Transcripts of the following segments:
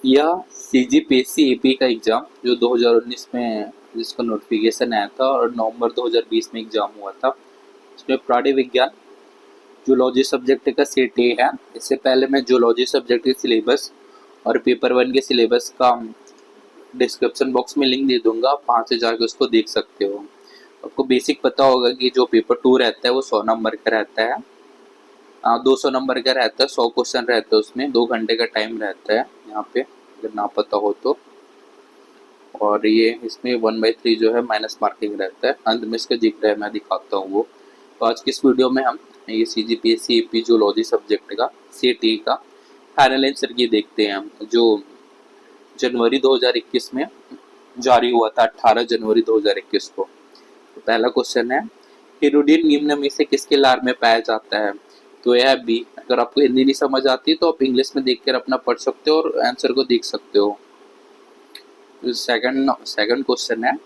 यह CGPSC AP का exam जो 2019 में जिसका नोटिफिकेशन आया था और नवंबर 2020 में एग्ज़ाम हुआ था, इसमें प्राणी विज्ञान जूलॉजी सब्जेक्ट का सेट ए है। इससे पहले मैं जूलॉजी सब्जेक्ट के सिलेबस और पेपर वन के सिलेबस का डिस्क्रिप्शन बॉक्स में लिंक दे दूंगा, आप वहाँ से जाकर उसको देख सकते हो। आपको बेसिक पता होगा कि जो पेपर टू रहता है वो 100 नंबर का रहता है, 200 नंबर का रहता है, 100 क्वेश्चन रहते हैं उसमें, 2 घंटे का टाइम रहता है यहाँ पे, अगर ना पता हो तो। और ये इसमें 1/3 जो है माइनस मार्किंग रहता है, अंत में इसका जिक्र है, मैं दिखाता हूँ वो। तो आज की इस वीडियो में हम ये सीजीपीएससी एपी जूलॉजी सब्जेक्ट का सेट ए का फाइनल आंसर की देखते हैं, जो जनवरी 2021 में जारी हुआ था, 18 जनवरी 2021 को। तो पहला क्वेश्चन है, हिरुडीन निम्न में से किसके लार में पाया जाता है? तो यह है बी। अगर आपको हिंदी नहीं समझ आती तो आप इंग्लिश में देखकर अपना पढ़ सकते हो और आंसर को देख सकते हो। सेकंड क्वेश्चन है,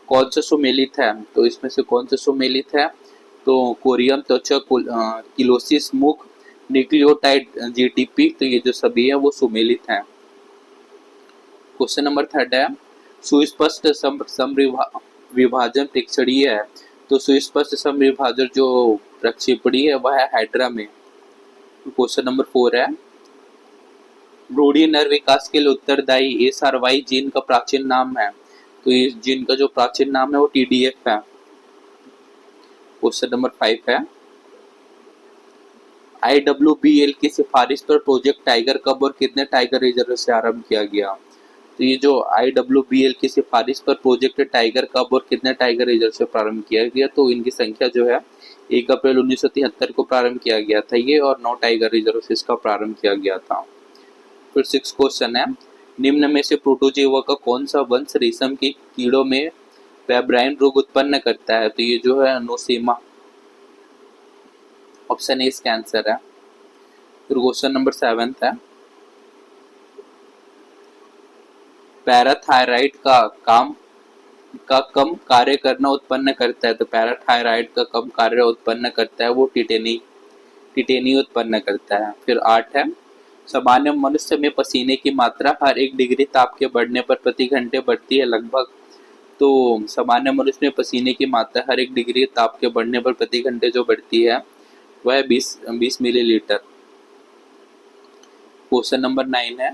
कौन सा सुमेलित है? तो इसमें से कौन सा सुमेलित है? तो कोरियम, त्वचा, किलोसिस, मुख, न्यूक्लियोटाइड, जीटीपी, तो ये जो सभी है वो सुमेलित हैं। क्वेश्चन नंबर थर्ड है, सुस्पष्ट विभाजन प्रेक्षणीय है? तो सुस्पष्ट समविभाजन जो प्रक्षेपणीय है वह है हाइड्रा में। क्वेश्चन नंबर फोर है, भ्रूणीय नर विकास के लिए उत्तरदायी SRY जीन का प्राचीन नाम है? तो इस जीन का जो प्राचीन नाम है वो TDF है। क्वेश्चन नंबर 5 है, IWBL की सिफारिश पर प्रोजेक्ट टाइगर कब और कितने टाइगर रिजर्व से आरंभ किया गया? तो ये जो IWBL की सिफारिश पर प्रोजेक्ट टाइगर कब और कितने टाइगर रिजर्व से प्रारंभ किया गया? तो इनकी संख्या जो है 1 अप्रैल 1973 को प्रारंभ किया गया था ये, और 9 टाइगर रिजर्व से इसका प्रारंभ किया गया था। फिर 6 क्वेश्चन है, निम्न में से प्रोटोजोआ का कौन सा वंश रेशम के कीड़ों में पेब्राइन रोग उत्पन्न करता है? तो ये जो है नोसेमा, ऑप्शन ए इसका आंसर है। फिर क्वेश्चन नंबर 7 है, पैराथायराइड का कम कार्य करना उत्पन्न करता है? तो पैराथायराइड का कम कार्य उत्पन्न करता है वो टिटेनी उत्पन्न करता है। फिर 8 है, सामान्य मनुष्य में पसीने की मात्रा हर 1 डिग्री ताप के बढ़ने पर प्रति घंटे बढ़ती है लगभग? तो सामान्य मनुष्य में पसीने की मात्रा हर 1 डिग्री ताप के बढ़ने पर प्रति घंटे जो बढ़ती है वह है 20 मिलीलीटर। क्वेश्चन नंबर 9 है,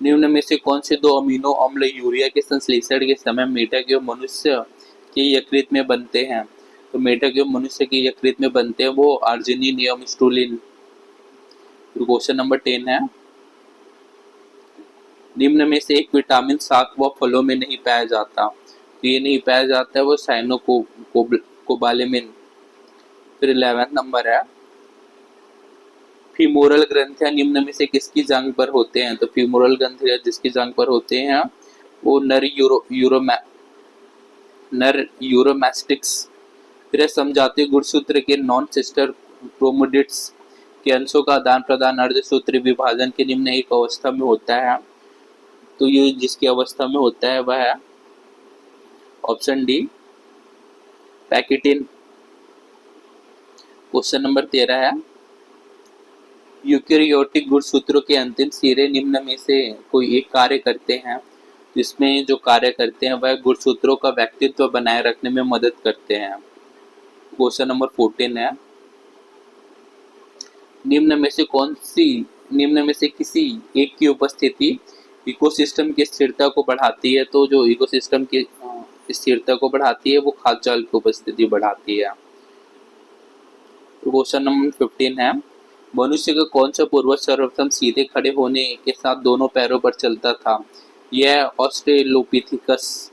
निम्न में से कौन से 2 अमीनो अम्ल यूरिया के संश्लेषण के समय मेढक एवं मनुष्य के यकृत में बनते हैं? तो मेढक एवं मनुष्य के यकृत में बनते हैं वो आर्जिनिन एवं स्टूलिन। क्वेश्चन नंबर 10 है, निम्न में से एक विटामिन शाक व फलों में नहीं पाया जाता? तो ये नहीं पाया जाता है वो कोबालेमिन। फिर 11 नंबर है, फीमोरल ग्रंथियां निम्न में से किसकी जांघ पर होते हैं? तो फीमोरल ग्रंथियां जिसकी जांघ पर होते हैं वो नर यूरोमैस्टिक्स। फिर समझाती गुणसूत्र के नॉन सिस्टर क्रोमोडिट्स के अंशों का आदान प्रदान अर्धसूत्री विभाजन के निम्न एक अवस्था में होता है? तो ये जिसकी अवस्था में होता है वह है option D, pachytene. Question number 13 है, यूकेरियोटिक गुणसूत्रों के अंतिम सिरे निम्न में से कोई एक कार्य करते हैं? जिसमें जो कार्य करते हैं वह गुणसूत्रों का व्यक्तित्व बनाए रखने में मदद करते हैं। क्वेश्चन नंबर 14 है, निम्न में से किसी एक की उपस्थिति इकोसिस्टम की स्थिरता को बढ़ाती है? तो जो इकोसिस्टम की स्थिरता को बढ़ाती है वो खाद्य जाल की उपस्थिति बढ़ाती है। क्वेश्चन नंबर 15 है, मनुष्य का कौन सा पूर्वज सर्वप्रथम सीधे खड़े होने के साथ दोनों पैरों पर चलता था? यह ऑस्ट्रेलोपिथिकस।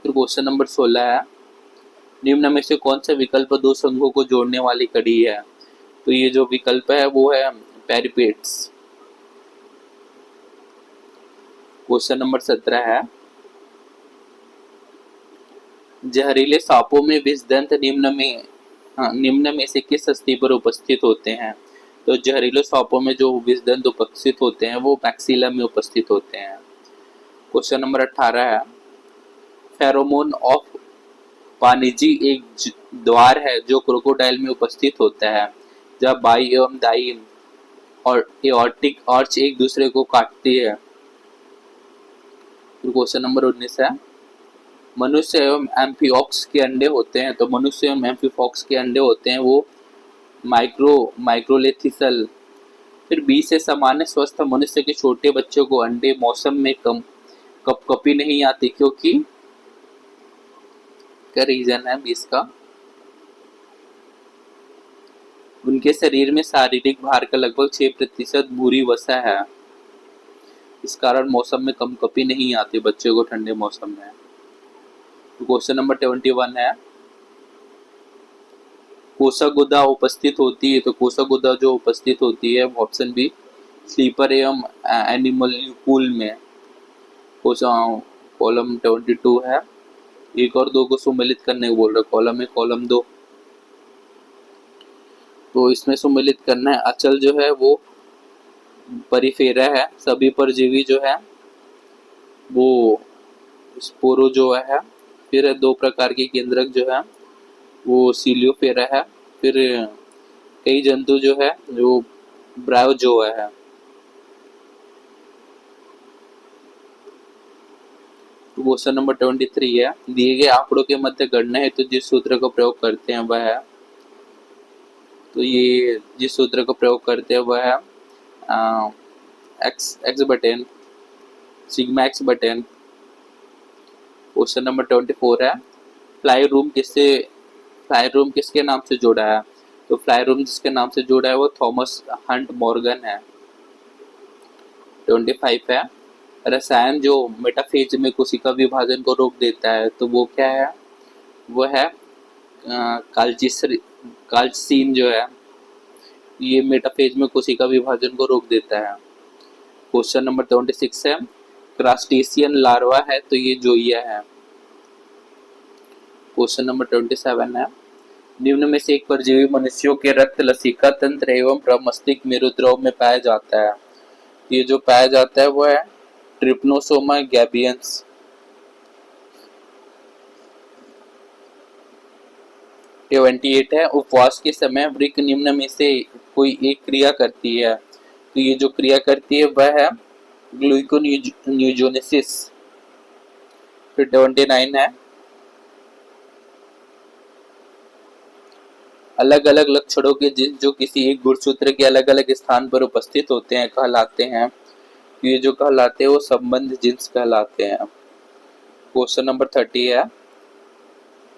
फिर क्वेश्चन नंबर 16 है, निम्न में से कौन सा विकल्प 2 संघों को जोड़ने वाली कड़ी है? तो ये जो विकल्प है वो है पेरिपेट्स। क्वेश्चन नंबर 17 है, जहरीले सांपों में विषदंत निम्न में से किस अस्थि पर उपस्थित होते हैं? तो जहरीले सांपों में जो विषदंत उपस्थित होते हैं वो मैक्सिलम में उपस्थित होते हैं। क्वेश्चन नंबर 18 है, फेरोमोन ऑफ वाणिज्य एक द्वार है जो क्रोकोडाइल में उपस्थित होता है जब बाई एवं दाई और एओर्टिक आर्च एक दूसरे को काटती है। फिर क्वेश्चन नंबर 19 है, मनुष्य एवं एम्फीऑक्स के अंडे होते हैं, तो मनुष्य एवं एम्फीऑक्स के अंडे होते हैं वो माइक्रोलेथिसल। फिर बी से सामान्य स्वस्थ मनुष्य के छोटे बच्चों को अंडे मौसम में कपकपी नहीं आती, क्योंकि क्या रीजन है बीस का? उनके शरीर में शारीरिक भार का लगभग 6% भूरी वसा है, इस कारण मौसम में कपकपी नहीं आती बच्चों को ठंडे मौसम में। तो क्वेश्चन नंबर 21 है, कोशागुदा उपस्थित होती है, तो कोशागुदा जो उपस्थित होती है ऑप्शन बी स्लीपर एवं एनिमल्यूकुल में। कॉलम 22 है, एक और दो को सुमेलित करने को बोल रहा है, कॉलम में कॉलम 2, तो इसमें सुमेलित करना है। अचल जो है वो परिफेरा है, सभी परजीवी जो है वो स्पोरो जो है। फिर दो प्रकार के केंद्रक जो है वो सीलियोफेरा है। फिर कई जंतु जो है जो ब्रायोजोआ है। क्वेश्चन नंबर 23 है, दिए गए आंकड़ों के मध्य गणना है तो जिस सूत्र का प्रयोग करते हैं वह है, तो ये जिस सूत्र का प्रयोग करते हैं वह है एक्स बटेन सिग्मा एक्स बटेन। क्वेश्चन नंबर 24 है, फ्लाई रूम किसके नाम से जोड़ा है, तो फ्लाई रूम जिसके नाम से जोड़ा है वो थॉमस हंट मॉर्गन है। 25 है, रसायन जो मेटाफेज में कोशिका विभाजन को रोक देता है तो वो क्या है, वो है काल्चिसीन जो है, ये मेटाफेज में कोशिका विभाजन को रोक देता है। क्वेश्चन नंबर 26 है, क्रास्टेशियन लार्वा है तो ये जोइया है। क्वेश्चन नंबर 27 है, निम्न में से एक परजीवी मनुष्यों के रक्त लसिका तंत्र एवं प्रमस्तिष्क मेरुद्रव में पाया जाता है, ये जो पाया जाता है वो है ट्रिप्नोसोमा गैबियंस। 28 है, उपवास के समय वृक्क निम्न में से कोई एक क्रिया करती है, तो ये जो क्रिया करती है वह है ग्लूकोन्यूजोनेसिस। फिर 29 है, अलग अलग लक्षणों के जिन्स जो किसी एक गुणसूत्र के अलग अलग स्थान पर उपस्थित होते हैं कहलाते हैं, ये जो कहलाते हैं वो संबंध जिन्स कहलाते हैं। क्वेश्चन नंबर 30 है,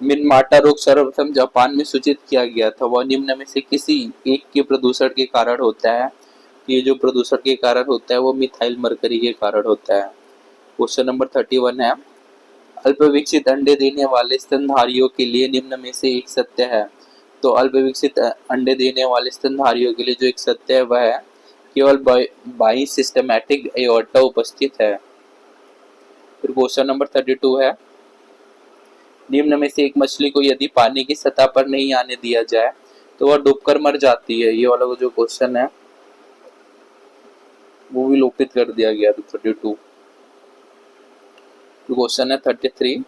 मिनमाटा रोग सर्वप्रथम जापान में सूचित किया गया था, वह निम्न में से किसी एक के प्रदूषण के कारण होता है, ये जो प्रदूषण के कारण होता है वो मिथाइल मरकरी के कारण होता है। क्वेश्चन नंबर 31 है, अल्पविकसित अंडे देने वाले स्तनधारियों के लिए निम्न में से एक सत्य है, तो अल्पविकसित अंडे देने वाले स्तनधारियों के लिए जो एक सत्य है वह है केवल बाई सिस्टमैटिक एओर्टा उपस्थित है। फिर क्वेश्चन नंबर 32 है, निम्न में से एक मछली को यदि पानी की सतह पर नहीं आने दिया जाए तो वह डूबकर मर जाती है, ये वाला जो क्वेश्चन है वो भी लोपित कर दिया गया। 32 क्वेश्चन है 33,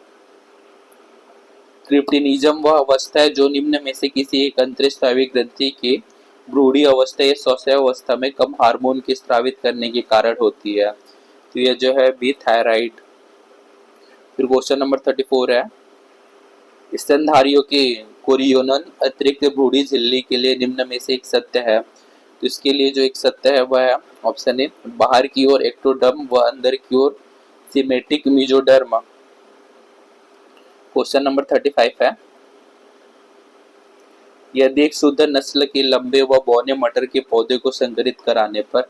क्रिप्टिनिज्म वह अवस्था है जो निम्न में से किसी एक अंतःस्रावी ग्रंथि की भ्रूणी अवस्था या शौशय अवस्था में कम हार्मोन के स्रावित करने के कारण होती है, तो यह जो है बी थायराइड। फिर क्वेश्चन नंबर 34 है, स्तनधारियों के कोरियोनन अतिरिक्त भ्रूणी झिल्ली के लिए निम्न में से एक सत्य है, तो इसके लिए जो एक सत्य है वह है ऑप्शन ए बाहर की ओर एक्टोडर्म व अंदर की ओर सिमेटिक मेसोडर्म। क्वेश्चन नंबर 35 है, यदि एक शुद्ध नस्ल के लंबे व बौने मटर के पौधे को संकरित कराने पर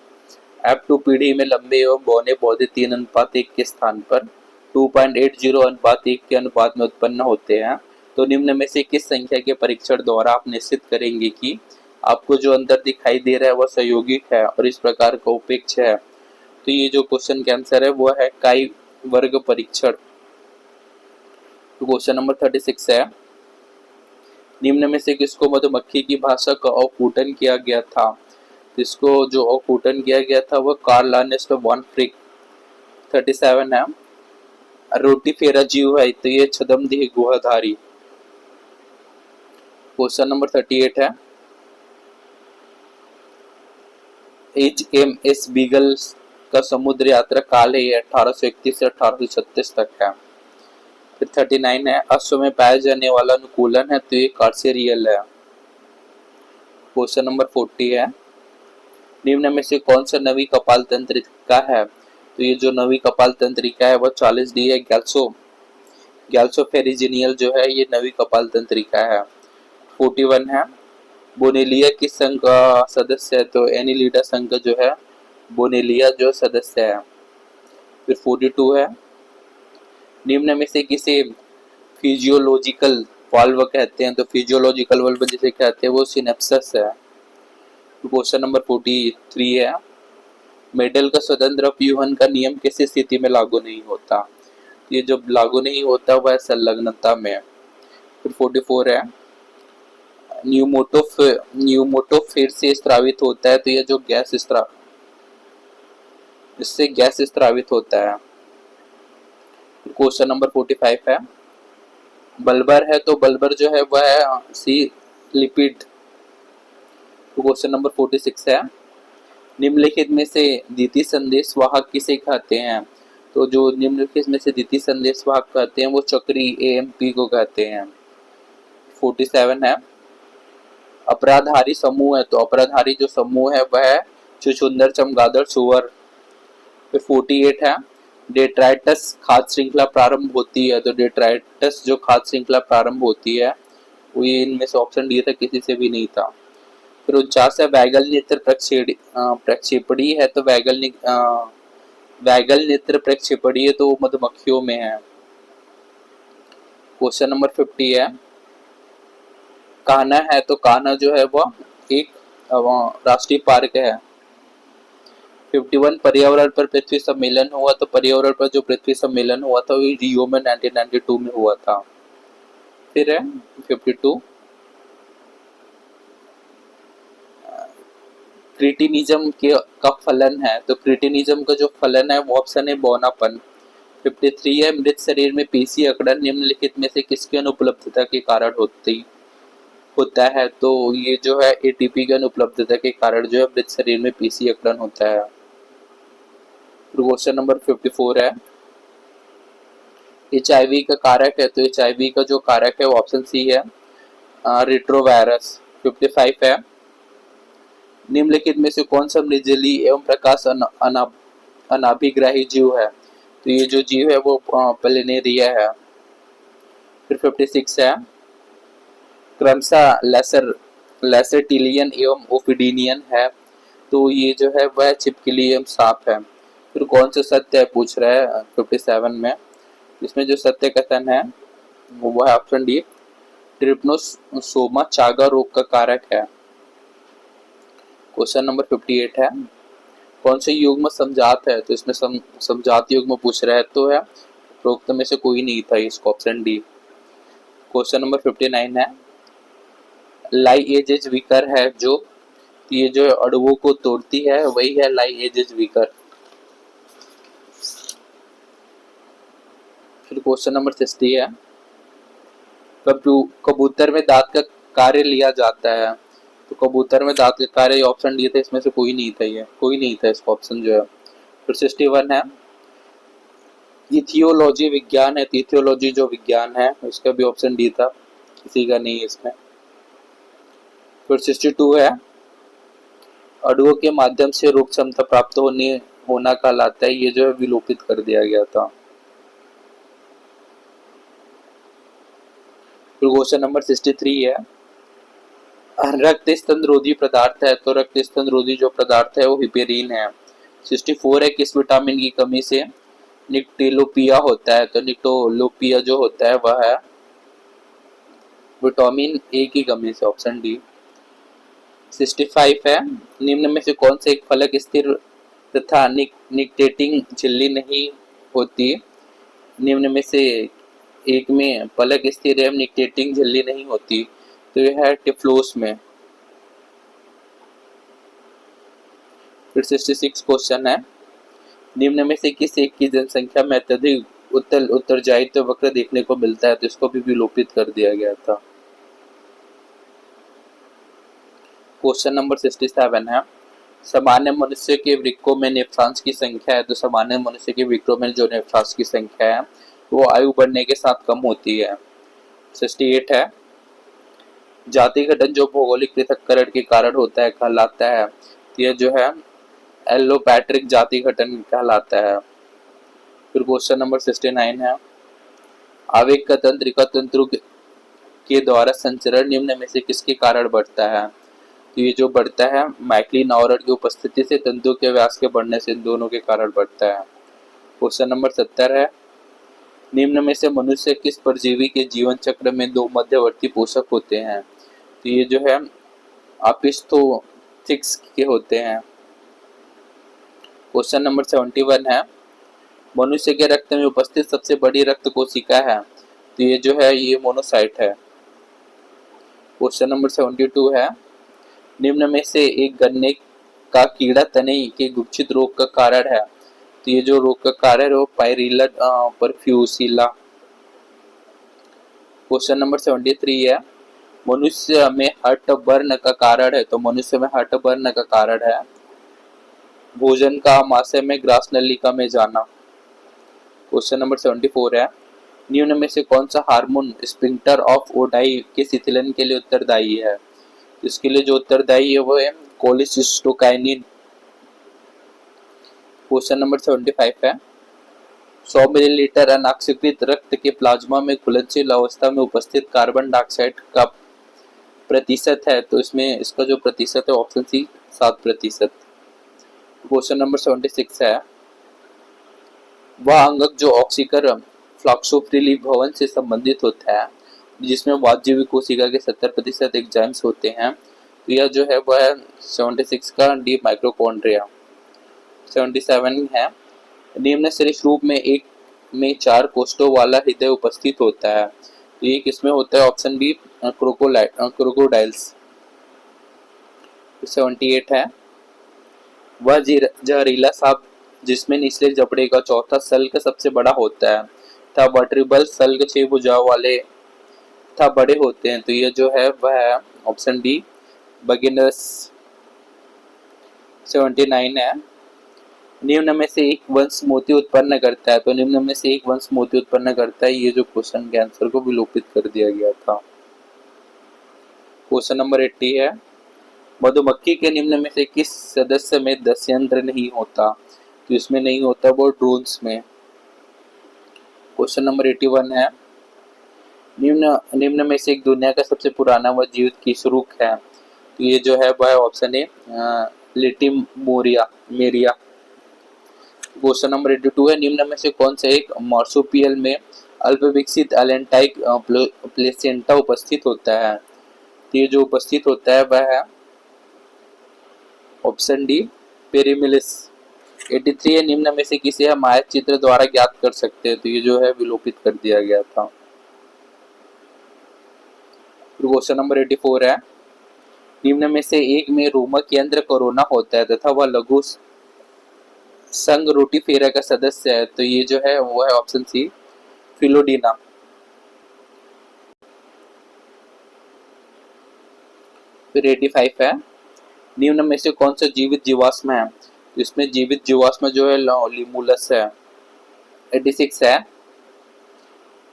F2 पीढ़ी में लंबे एवं बौने पौधे 3:1 के स्थान पर 2.80:1 के अनुपात में उत्पन्न होते हैं, तो निम्न में से किस संख्या के परीक्षण द्वारा आप निश्चित करेंगे कि आपको जो अंतर दिखाई दे रहा है वह संयोगिक है और इस प्रकार का उपेक्ष है, तो ये जो क्वेश्चन का आंसर है वो है काई वर्ग परीक्षण। तो क्वेश्चन नंबर 36 है, निम्न में से किसको मधुमक्खी की भाषा का अवकूटन किया गया था, इसको जो अवकूटन किया गया था वह कार्ल अर्नेस्ट वॉन फ्रिक। 37 है, रोटीफेरा जीव है तो ये छद्मदेह गुहाधारी। क्वेश्चन नंबर 38 है, HMS बीगल का समुद्र यात्रा काल है, 1831 से 1836 तक है। फिर 39 है, अश्व में पाया जाने वाला अनुकूलन है, तो ये कार्सेरियल है। क्वेश्चन नंबर 40 है, निम्न में से कौन सा नवी कपाल तंत्रिका है? तो ये जो नवी कपाल तंत्रिका है वह 40D है। गैल्सोफेरिजिनियल जो है ये नवी कपाल तंत्रिका है। 41 है, बोनेलिया किस संघ का सदस्य है? तो एनिलिडा संघ का जो है बोनेलिया जो सदस्य है। फिर 42 है, निम्न में से किसे फिजियोलॉजिकल वाल्व कहते हैं? तो फिजियोलॉजिकल वाल्व जिसे कहते हैं वो सिनेप्सिस है। क्वेश्चन नंबर 43 है, मेडल का स्वतंत्र अपव्यूहन का नियम किस स्थिति में लागू नहीं होता? ये जब लागू नहीं होता वह संलग्नता में। फिर 44 है, न्यूमोटो फिर से स्त्रावित होता है, तो ये जो इससे गैस स्त्रावित होता है। क्वेश्चन नंबर 45 है, बल्बर है तो बल्बर जो है वह है सी लिपिड। क्वेश्चन नंबर 46 है, निम्नलिखित में से द्वितीय संदेश वाहक किसे कहते हैं? तो जो निम्नलिखित में से द्वितीय संदेश वाहक कहते हैं वो चक्री AMP को कहते हैं। 47 है, अपराधारी समूह है तो अपराधारी जो समूह है वह चुचुंदर, चमगादड़, सुअर। फिर 48 है, डेट्राइटस खाद्य श्रृंखला प्रारंभ होती है, तो डेट्राइटस जो खाद्य श्रृंखला प्रारंभ होती है वो ये इनमें से ऑप्शन डी था, किसी से भी नहीं था। फिर 49 है, वैगल नेत्र प्रक्षेपणी है, तो वैगल नेत्र प्रक्षेपणी है तो मधुमक्खियों में है। क्वेश्चन नंबर 50 है, कान्हा है तो कान्हा जो है वह एक राष्ट्रीय पार्क है। 51, पर्यावरण पर पृथ्वी सम्मेलन हुआ, तो पर्यावरण पर जो पृथ्वी सम्मेलन हुआ था वो रियो में 1992 में हुआ था। फिर है 52, क्रिटिनिज्म का फलन है, तो क्रिटिनिज्म का जो फलन है वो ऑप्शन है बौनापन। 53 है, मृत शरीर में पेशी अकड़न निम्नलिखित में से किसकी अनुपलब्धता के कारण होता है? तो ये जो है ATP की अनुपलब्धता के कारण जो है मृत शरीर में पेशी अकड़न होता है। क्वेश्चन नंबर 54 है, HIV का कारक है, तो HIV का जो कारक है वो ऑप्शन सी है रिट्रोवायरस। 55 है, निम्नलिखित में से कौन सा निर्जलीय एवं प्रकाश अनाभिग्राही जीव है? तो ये जो जीव है वो प्लेनेरिया है। फिर 56 है, क्रमशः लेसरटिलियन एवं ओफिडीनियन है, तो ये जो है वह छिपकली एवं सांप है। फिर कौन सा सत्य है पूछ रहा है 57 में, इसमें जो सत्य कथन है वो है ऑप्शन डी, ट्रिप्नोसोमा चागा रोग का कारक है। क्वेश्चन नंबर 58 है, कौन से युग्म समजात है? तो इसमें समजात युग्म पूछ रहा है, तो है प्रोक्त में से कोई नहीं था, इसको ऑप्शन डी। क्वेश्चन नंबर 59 है, लाइएजेज विकर है जो ये जो अणुओं को तोड़ती है वही है लाइएजेज विकर। फिर क्वेश्चन नंबर 60 है, कबूतर में दांत का कार्य लिया जाता है, तो कबूतर में दांत का कार्य ऑप्शन डी था, इसमें से कोई नहीं था, ये कोई नहीं था इसका ऑप्शन जो है। फिर 61 है, इथियोलॉजी विज्ञान है, तो इथियोलॉजी जो विज्ञान है इसका भी ऑप्शन डी था, किसी का नहीं है इसमें। फिर 62 है, अणुओं के माध्यम से रोग क्षमता प्राप्त होना कहलाता है, ये जो है विलोपित कर दिया गया था। फिर क्वेश्चन नंबर 63 है, रक्त स्तंभरोधी पदार्थ है, तो रक्त स्तंभरोधी जो पदार्थ है वो हिपेरिन है। 64 है, किस विटामिन की कमी से निक्टेलोपिया होता है? तो निक्टेलोपिया जो होता है वह है विटामिन A की कमी से, ऑप्शन डी। 65 है, निम्न में से कौन से एक फलक स्थिर तथा निक्टेटिंग झिल्ली नहीं होती? निम्न में से एक में फलक स्थिर एवं निक्टेटिंग झिल्ली नहीं होती, तो यह है टिफ्लोस में। फिर 66 क्वेश्चन है, निम्न में से किस एक की जनसंख्या में अत्यधिक उत्तरदायित्व वक्र देखने को मिलता है? तो इसको भी विलोपित कर दिया गया था। क्वेश्चन नंबर 67 है, सामान्य मनुष्य के वृक्कों में नेफ्रॉन्स की संख्या है, तो सामान्य मनुष्य के वृक्कों में जो नेफ्रॉन्स की संख्या है वो आयु बढ़ने के साथ कम होती है। 68 है, जाति गठन जो भौगोलिक पृथक्करण के कारण होता है कहलाता है, तो यह जो है एलोपैट्रिक जाति गठन कहलाता है। फिर क्वेश्चन नंबर 69 है, आवेग का तंत्रिका तंतु के द्वारा संचरण निम्न में से किसके कारण बढ़ता है? तो ये जो बढ़ता है माइक्लिन आवरण की उपस्थिति से तंतु के व्यास के बढ़ने से, इन दोनों के कारण बढ़ता है। क्वेश्चन नंबर 70 है, निम्न में से मनुष्य किस परजीवी के जीवन चक्र में दो मध्यवर्ती पोषक होते हैं? तो ये जो है अपिस्थोथिक्स के होते हैं। क्वेश्चन नंबर 71 है, मनुष्य के रक्त में उपस्थित सबसे बड़ी रक्त कोशिका है? तो ये जो है ये मोनोसाइट है। क्वेश्चन नंबर 72 है, निम्न में से एक गन्ने का कीड़ा तने के गुच्छित रोग का कारण है? तो ये जो रोग का कारण है वो पायरिला परफ्यूसिला। क्वेश्चन नंबर 73 है, मनुष्य में हर्ट बर्न का कारण है? तो मनुष्य में हर्ट बर्न का कारण है भोजन का आमाशय में ग्रास नलिका में जाना। क्वेश्चन नंबर 74 है, निम्न में से कौन सा हार्मोन स्फिंक्टर ऑफ ओडाई के शिथिलन के लिए उत्तरदायी है? इसके लिए जो उत्तरदायी है वो है कोलिसिस्टोकाइनिन। क्वेश्चन नंबर 75 है, 100 मिलीलीटर अनाक्सीकृत रक्त के प्लाज्मा में घुलनशील अवस्था में उपस्थित कार्बन डाइऑक्साइड का प्रतिशत है? तो इसमें इसका जो प्रतिशत है ऑप्शन सी 7%। क्वेश्चन नंबर 76 है, वह अंगक जो ऑक्सीकर फ्लॉक्सोफ्रिली भवन से संबंधित होता है जिसमें वातजीवी कोशिका के 70% एंजाइम्स होते हैं, तो यह जो है वह 76 का डी माइक्रोकॉन्ड्रिया। 77 है, निम्न सरीसृप में एक में 4 कोष्ठों वाला हृदय उपस्थित होता है, तो ये किसमें होता है? Option B crocodiles. 78 है, वह जहरीला सांप जिसमें निचले जबड़े का चौथा सल्क सबसे बड़ा होता है तथा वर्टिब्रल सल्क 6 भुजाओं वाले तथा बड़े होते हैं, तो ये जो है वह है ऑप्शन डी बगिनस। 79 है, निम्न में से एक वंश मोती उत्पन्न करता है? तो निम्न में से एक वंश मोती उत्पन्न करता है, ये जो क्वेश्चन के आंसर को विलोपित कर दिया गया था। क्वेश्चन नंबर 80 है, मधुमक्खी के निम्न में से किस सदस्य में दस्यंत्र नहीं होता? तो इसमें नहीं होता वो ड्रोन्स में। क्वेश्चन नंबर 81 है, निम्न में से एक दुनिया का सबसे पुराना व जीवित कीसरूक है? तो ये जो है वह ऑप्शन है लिटिमोरिया मेरिया। क्वेश्चन नंबर 82 है, निम्न में से कौन सा एक मार्सुपियल में अल्प विकसित एलेंटाइक प्लेसेंटा उपस्थित होता है? तो ये जो उपस्थित होता है वह है ऑप्शन डी पेरिमिलिस। 83 है, निम्न में से किसे हम आयत चित्र द्वारा ज्ञात कर सकते हैं? तो ये जो है विलोपित कर दिया गया था। क्वेश्चन नंबर 84 है, निम्न में से एक में रोमक यंत्र कोरोना होता है तथा वह लघु संघ रोटीफेरा का सदस्य है? तो ये जो है वो है ऑप्शन सी फिलोडीना। फिर 85 है, निम्न में से कौन सा जीवित जीवाश्म है? इसमें जीवित जीवाश्म जो है लिमुलस है। 86 है,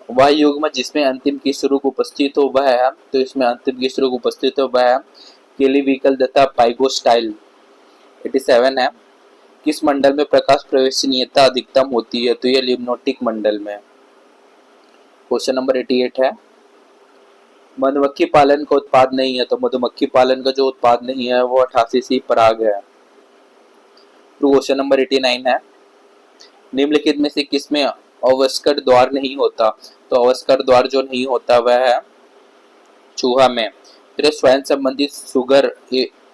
वह युग्म जिसमें अंतिम कीस्वरूप उपस्थित हो वह है? तो इसमें अंतिम कीस्वरूप उपस्थित हो वह है केलिविकल तथा पाइगोस्टाइल। 87 है, किस मंडल में प्रकाश प्रवेशनीयता अधिकतम होती है? तो यह लिम्नोटिक मंडल में। क्वेश्चन नंबर 88 है, मधुमक्खी पालन का उत्पाद नहीं है? तो मधुमक्खी पालन का जो उत्पाद नहीं है वो 88 पराग है। क्वेश्चन नंबर 89 है, निम्नलिखित में से किसमें अवस्कर द्वार नहीं होता? तो अवस्कर द्वार जो नहीं होता वह है चूहा में। फिर स्वयं संबंधित सुगर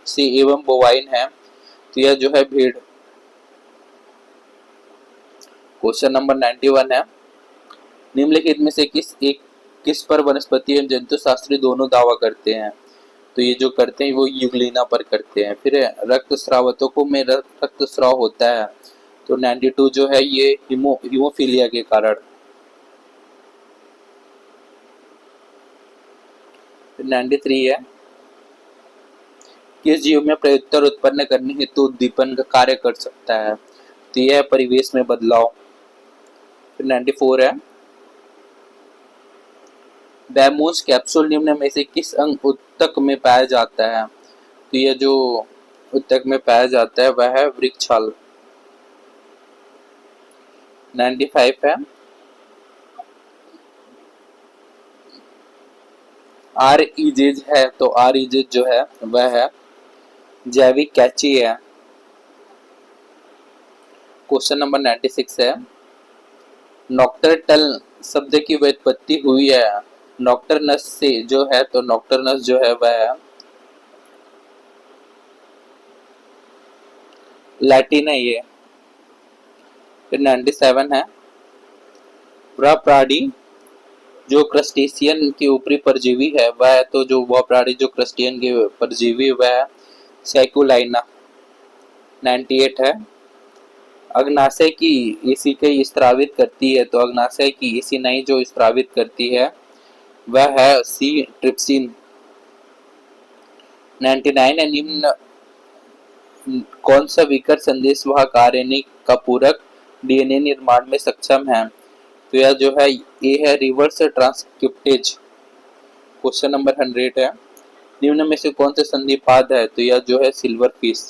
से एवं बोवाइन है? तो यह जो है भेड़। क्वेश्चन नंबर 91 है, निम्नलिखित में से किस पर वनस्पति एवं जंतु शास्त्री दोनों दावा करते हैं? तो ये जो करते हैं वो यूग्लिना पर करते हैं। फिर रक्तस्रावतों में रक्तस्राव होता है? तो 92 जो है ये हीमोफीलिया के कारण। 93 है, किस जीव में प्रत्युत्तर उत्पन्न करने हेतु उद्दीपन का कार्य कर सकता है? तो यह परिवेश में बदलाव। 94 है, बैमूस कैप्सूल निम्न में से किस अंग उत्तक में पाया जाता है? तो यह जो उत्तक में पाया जाता है वह है वृक्षछाल। 95 है, आर इजेज है, तो आर इजेज जो है वह है जैविक कैची है। क्वेश्चन नंबर 96 है, नॉक्टर्टल शब्द की व्युत्पत्ति हुई है नॉक्टर्नस से जो है, तो नॉक्टर्नस जो है वह लैटिन है ये। फिर 97 है, वह प्राणी जो क्रस्टेशियन के ऊपरी परजीवी है वह, तो जो वह प्राणी जो क्रस्टेशियन के परजीवी वह सैकुलाइना। 98 है, अग्नाशय की एसिकई स्त्रावित करती है, तो अग्नाशय की एसिनाई जो स्त्रावित करती है वह है सी ट्रिप्सिन। 99 है, निम्न कौन सा विकर संदेशवाहक आरएनए का पूरक डीएनए निर्माण में सक्षम है? तो यह जो है ये है रिवर्स ट्रांसक्रिप्टेज। क्वेश्चन नंबर 100 है, निम्न में से कौन सा संधिपाद है? तो यह जो है सिल्वर फिश।